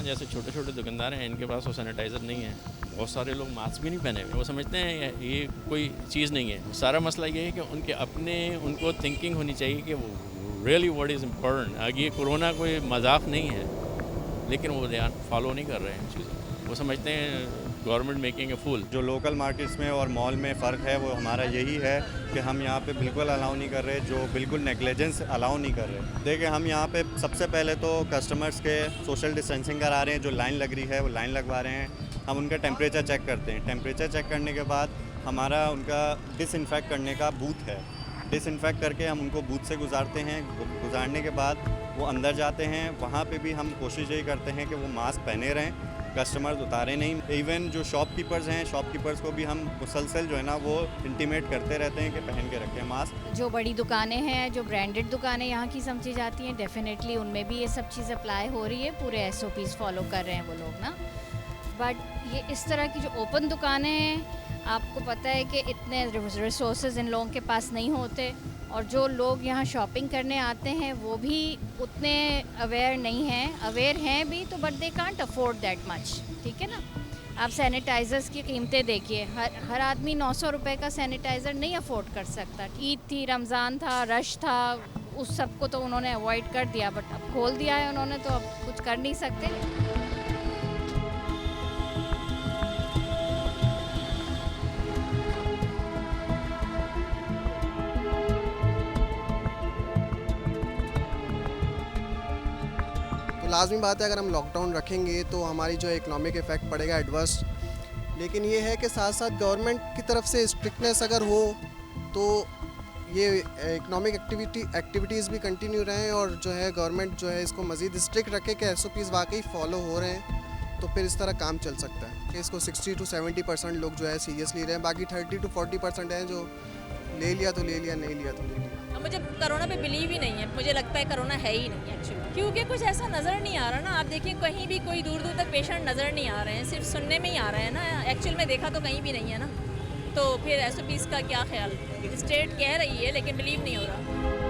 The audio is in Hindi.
जैसे छोटे छोटे दुकानदार हैं, इनके पास वो सैनिटाइज़र नहीं है। बहुत सारे लोग मास्क भी नहीं पहने हुए, वो समझते हैं ये कोई चीज़ नहीं है। सारा मसला ये है कि उनके अपने उनको थिंकिंग होनी चाहिए कि वो रियली व्हाट इज़ इम्पोर्टेंट। ये कोरोना कोई मजाक नहीं है, लेकिन वो ध्यान फॉलो नहीं कर रहे हैं चीज़ों। वो समझते हैं गवर्नमेंट मेकिंग ए फूल। जो लोकल मार्केट्स में और मॉल में फ़र्क है वो हमारा यही है कि हम यहाँ पे बिल्कुल अलाउ नहीं कर रहे, जो बिल्कुल नेग्लिजेंस अलाउ नहीं कर रहे। देखिए, हम यहाँ पे सबसे पहले तो कस्टमर्स के सोशल डिस्टेंसिंग करा रहे हैं। जो लाइन लग रही है वो लाइन लगवा रहे हैं। हम उनका टेम्परेचर चेक करते हैं। टेम्परेचर चेक करने के बाद हमारा उनका डिसइंफेक्ट करने का बूथ है। डिसइंफेक्ट करके हम उनको बूथ से गुजारते हैं। गुजारने के बाद वो अंदर जाते हैं। वहाँ पे भी हम कोशिश यही करते हैं कि वो मास्क पहने रहें, कस्टमर्स उतारे नहीं। इवन जो शॉपकीपर्स हैं, शॉपकीपर्स को भी हम मुसलसल जो है ना वो इंटीमेट करते रहते हैं कि पहन के रखें मास्क। जो बड़ी दुकानें हैं, जो ब्रांडेड दुकानें यहाँ की समझी जाती हैं, डेफिनेटली उनमें भी ये सब चीज़ अप्लाई हो रही है। पूरे SOPs फॉलो कर रहे हैं वो लोग ना। बट ये इस तरह की जो ओपन दुकानें हैं, आपको पता है कि इतने रिसोर्सेज इन लोगों के पास नहीं होते, और जो लोग यहाँ शॉपिंग करने आते हैं वो भी उतने अवेयर नहीं हैं। अवेयर हैं भी तो, but they can't afford that much. ठीक है ना। आप सैनिटाइज़र्स की कीमतें देखिए, हर आदमी 900 रुपये का सैनिटाइज़र नहीं अफोर्ड कर सकता। ईद थी, रमज़ान था, रश था, उस सब को तो उन्होंने अवॉइड कर दिया, बट अब खोल दिया है उन्होंने तो अब कुछ कर नहीं सकते। तो लाज़मी बात है, अगर हम लॉकडाउन रखेंगे तो हमारी जो इकोनॉमिक इफ़ेक्ट पड़ेगा एडवर्स। लेकिन ये है कि साथ साथ गवर्नमेंट की तरफ से स्ट्रिक्टनेस अगर हो तो ये इकोनॉमिक एक्टिविटीज़ भी कंटिन्यू रहें, और जो है गवर्नमेंट जो है इसको मज़ीद स्ट्रिक्ट रखे कि SOPs वाकई फ़ॉलो हो रहे हैं, तो फिर इस तरह काम चल सकता है कि इसको 60 to 70% लोग जो है सीरियसली रहे हैं। बाकी 30 to 40% हैं जो ले लिया तो ले लिया, नहीं लिया तो नहीं लिया। मुझे कोरोना पे बिलीव ही नहीं है। मुझे लगता है कोरोना है ही नहीं एक्चुअली, क्योंकि कुछ ऐसा नज़र नहीं आ रहा ना। आप देखिए, कहीं भी कोई दूर दूर तक पेशेंट नज़र नहीं आ रहे हैं, सिर्फ सुनने में ही आ रहा है ना। एक्चुअल में देखा तो कहीं भी नहीं है ना। तो फिर SOPs का क्या ख्याल? स्टेट कह रही है लेकिन बिलीव नहीं हो रहा।